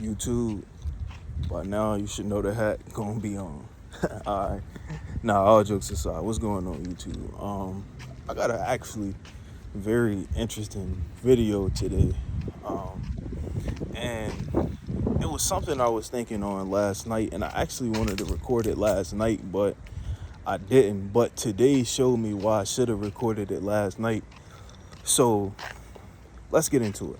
YouTube, by now you should know the hat gonna be on. Alright. Nah, all jokes aside, what's going on YouTube? I got an actually very interesting video today. And it was something I was thinking on last night, and I actually wanted to record it last night, but I didn't. But today showed me why I should have recorded it last night. So let's get into it.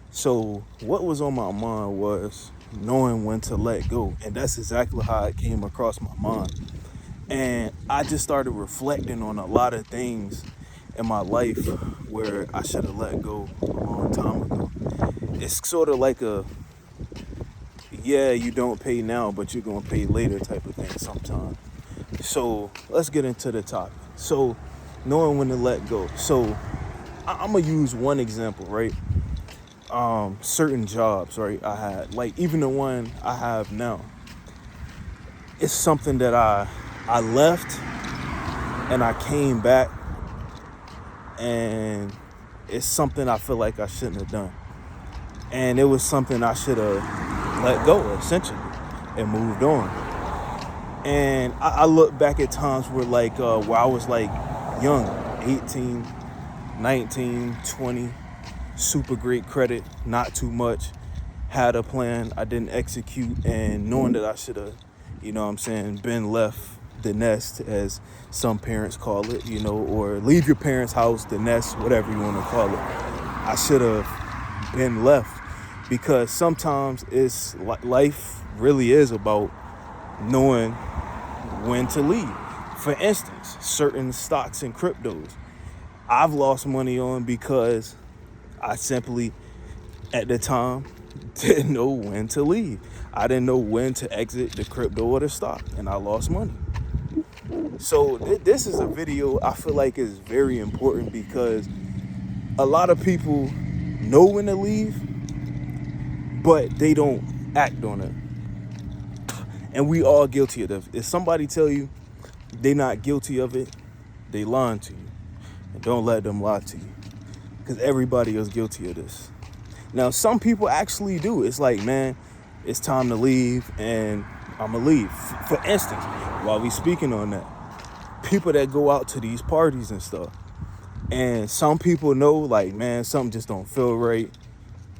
So what was on my mind was knowing when to let go. And that's exactly how it came across my mind. And I just started reflecting on a lot of things in my life where I should have let go a long time ago. It's sort of like you don't pay now, but you're going to pay later type of thing sometimes. So let's get into the topic. So knowing when to let go. So I'm going to use one example, right? Certain jobs, right, I had, like even the one I have now, it's something that I left and I came back, and it's something I feel like I shouldn't have done, and it was something I should have let go essentially and moved on. And I look back at times where where I was like young, 18, 19, 20, super great credit, not too much, had a plan, I didn't execute, and knowing that I should have, been left the nest, as some parents call it, or leave your parents' house, the nest, whatever you want to call it. I should have been left, because sometimes life really is about knowing when to leave. For instance, certain stocks and cryptos I've lost money on because I simply, at the time, didn't know when to leave. I didn't know when to exit the crypto or the stock, and I lost money. So this is a video I feel like is very important, because a lot of people know when to leave, but they don't act on it. And we all guilty of it. If somebody tell you they're not guilty of it, they lying to you. And don't let them lie to you, because everybody is guilty of this. Now, some people actually do. It's like, man, it's time to leave, and I'm going to leave. For instance, while we speaking on that, people that go out to these parties and stuff, and some people know, like, man, something just don't feel right.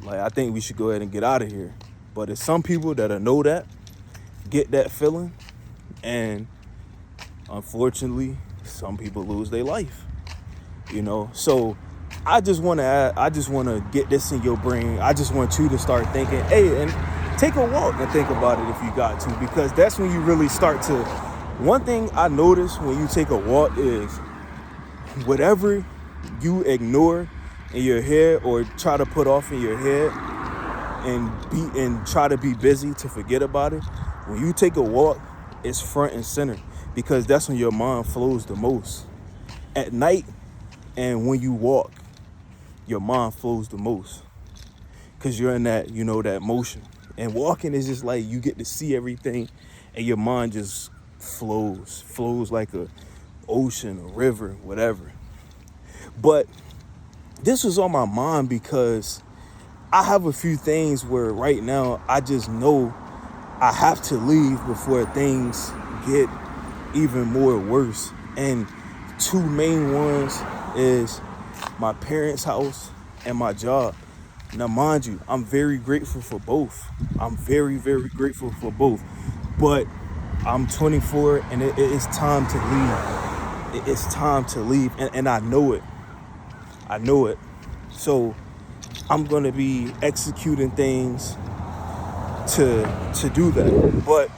Like, I think we should go ahead and get out of here. But it's some people that know that, get that feeling, and unfortunately, some people lose their life. So I just want to get this in your brain. I just want you to start thinking, hey, and take a walk and think about it if you got to, because that's when you really start to. One thing I notice when you take a walk is whatever you ignore in your head or try to put off in your head and try to be busy to forget about it. When you take a walk, it's front and center, because that's when your mind flows the most. At night, and when you walk, your mind flows the most, because you're in that, that motion. And walking is just like you get to see everything, and your mind just flows like a ocean, a river, whatever. But this was on my mind because I have a few things where right now I just know I have to leave before things get even more worse. And two main ones is my parents' house and my job. Now, mind you, I'm very grateful for both. I'm very, very grateful for both. But I'm 24, and it is time to leave. It's time to leave, and I know it. I know it. So I'm going to be executing things to do that. But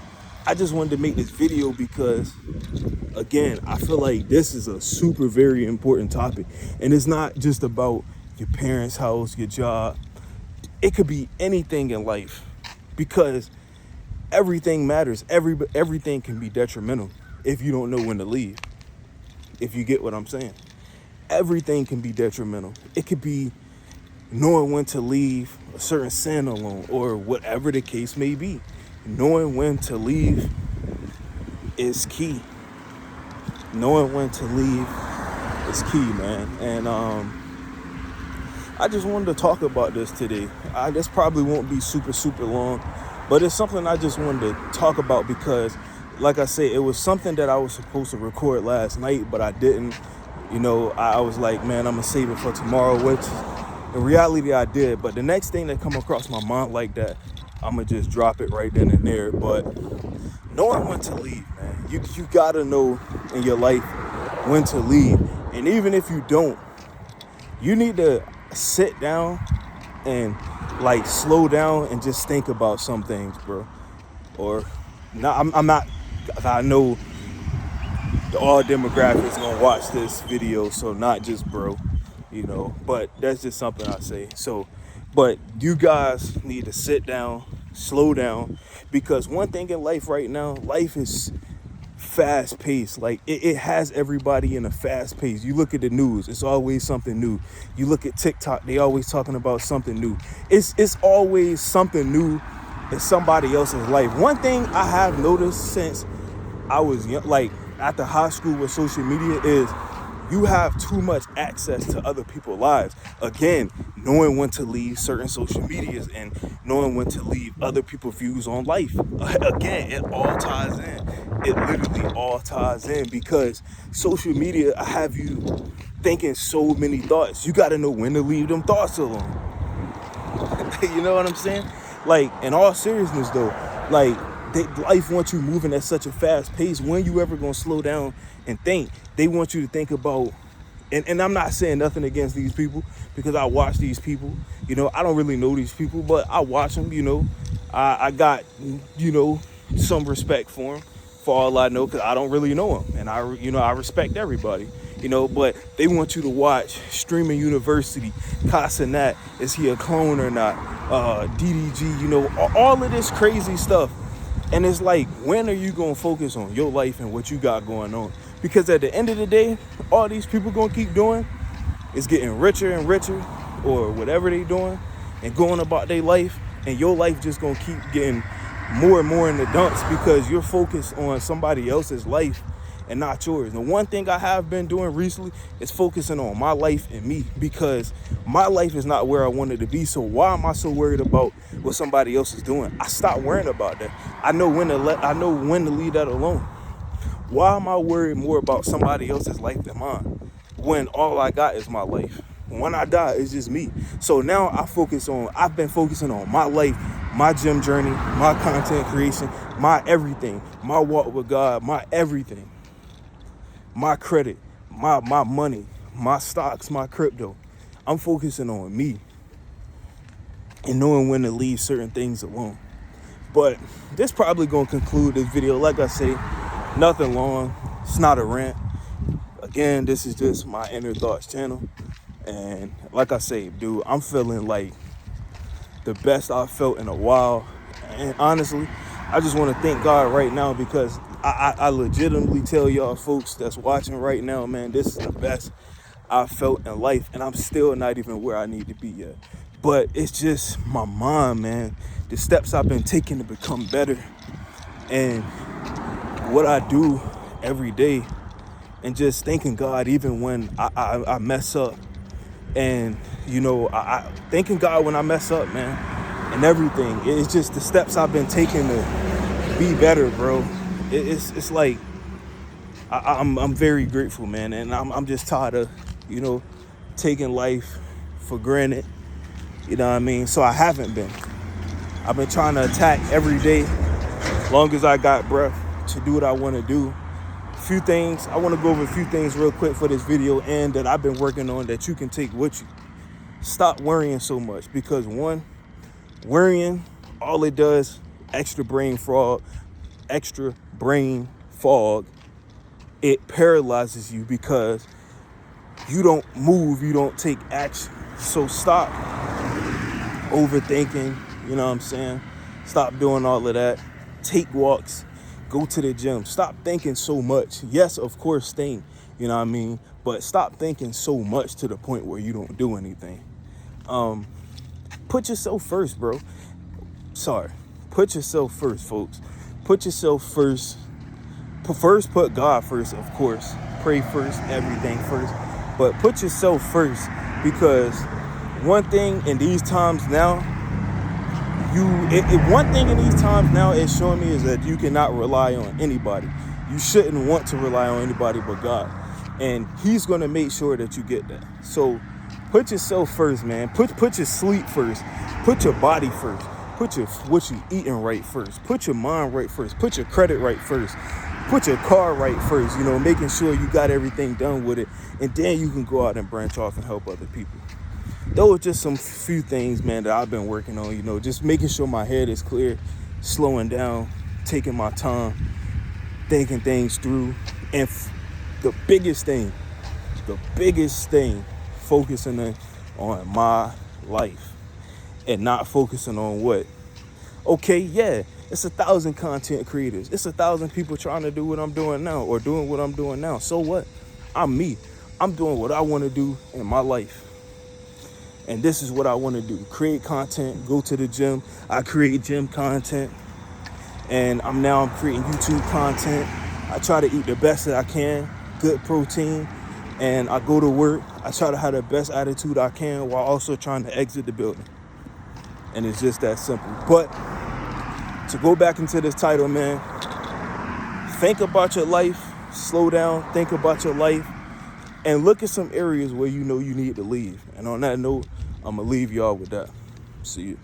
I just wanted to make this video because, again, I feel like this is a super very important topic. And it's not just about your parents' house, your job. It could be anything in life, because everything matters. Everything can be detrimental if you don't know when to leave. If you get what I'm saying. Everything can be detrimental. It could be knowing when to leave a certain sin alone, or whatever the case may be. Knowing when to leave is key. Knowing when to leave is key, man. And I just wanted to talk about this today. This probably won't be super long, but it's something I just wanted to talk about because, like I said, it was something that I was supposed to record last night, but I didn't. I was like, man, I'm gonna save it for tomorrow, which in reality I did. But the next thing that come across my mind like that, I'm gonna just drop it right then and there. But knowing when to leave, man, you gotta know in your life when to leave. And even if you don't, you need to sit down and like slow down and just think about some things, bro. Or I'm not, I know all demographics gonna watch this video, so not just bro, but that's just something I say. So, but you guys need to sit down, slow down, because one thing in life right now, life is fast paced. Like it has everybody in a fast pace. You look at the news, it's always something new. You look at TikTok, they always talking about something new. It's always something new in somebody else's life. One thing I have noticed since I was young, like after high school with social media, is you have too much access to other people's lives. Again, knowing when to leave certain social medias and knowing when to leave other people's views on life. Again, it all ties in. It literally all ties in because social media have you thinking so many thoughts. You got to know when to leave them thoughts alone. You know what I'm saying? Like, in all seriousness though, like, life wants you moving at such a fast pace. When you ever gonna slow down and think? They want you to think about, and I'm not saying nothing against these people because I watch these people. I don't really know these people, but I watch them. I got some respect for them, for all I know, because I don't really know them, and I respect everybody. But they want you to watch Streaming University, Casanat, is he a clone or not? DDG, all of this crazy stuff. And it's like, when are you going to focus on your life and what you got going on? Because at the end of the day, all these people going to keep doing is getting richer and richer, or whatever they doing, and going about their life. And your life just going to keep getting more and more in the dumps because you're focused on somebody else's life and not yours. The one thing I have been doing recently is focusing on my life and me, because my life is not where I wanted to be. So why am I so worried about what somebody else is doing? I stopped worrying about that. I know when to leave that alone. Why am I worried more about somebody else's life than mine when all I got is my life? When I die, it's just me. So now I've been focusing on my life, my gym journey, my content creation, my everything, my walk with God, my everything. My credit, my money, my stocks, my crypto. I'm focusing on me and knowing when to leave certain things alone. But this probably gonna conclude this video. Like I say, nothing long. It's not a rant. Again, this is just my Inner Thoughts channel. And like I say, dude, I'm feeling like the best I've felt in a while. And honestly, I just want to thank God right now because I legitimately tell y'all folks that's watching right now, man, this is the best I've felt in life. And I'm still not even where I need to be yet. But it's just my mind, man. The steps I've been taking to become better. And what I do every day. And just thanking God even when I mess up. And, I thanking God when I mess up, man. And everything. It's just the steps I've been taking to be better, bro. It's like I'm very grateful, man, and I'm just tired of taking life for granted. You know what I mean? So I haven't been. I've been trying to attack every day, long as I got breath, to do what I want to do. Few things I want to go over, a few things real quick for this video, and that I've been working on that you can take with you. Stop worrying so much, because one, worrying, all it does, extra brain fog, it paralyzes you because you don't move, you don't take action. So stop overthinking, you know what I'm saying? Stop doing all of that. Take walks, go to the gym. Stop thinking so much. Yes, of course, think, you know what I mean? But stop thinking so much to the point where you don't do anything. Put yourself first, bro. Put yourself first, folks. Put yourself first. First, put God first, of course. Pray first, everything first. But put yourself first, because one thing in these times now, one thing in these times now is showing me is that you cannot rely on anybody. You shouldn't want to rely on anybody but God. And he's going to make sure that you get that. So put yourself first, man. Put your sleep first. Put your body first. Put what you eating right first. Put your mind right first. Put your credit right first. Put your car right first, making sure you got everything done with it. And then you can go out and branch off and help other people. Those are just some few things, man, that I've been working on, just making sure my head is clear, slowing down, taking my time, thinking things through. And the biggest thing, focusing on my life and not focusing on what. Okay, yeah, it's 1,000 content creators. It's 1,000 people trying to do what I'm doing now or doing what I'm doing now. So what? I'm me. I'm doing what I want to do in my life. And this is what I want to do. Create content, go to the gym. I create gym content. And I'm creating YouTube content. I try to eat the best that I can, good protein. And I go to work. I try to have the best attitude I can while also trying to exit the building. And it's just that simple. But to go back into this title, man, think about your life. Slow down. Think about your life. And look at some areas where you need to leave. And on that note, I'm going to leave y'all with that. See you.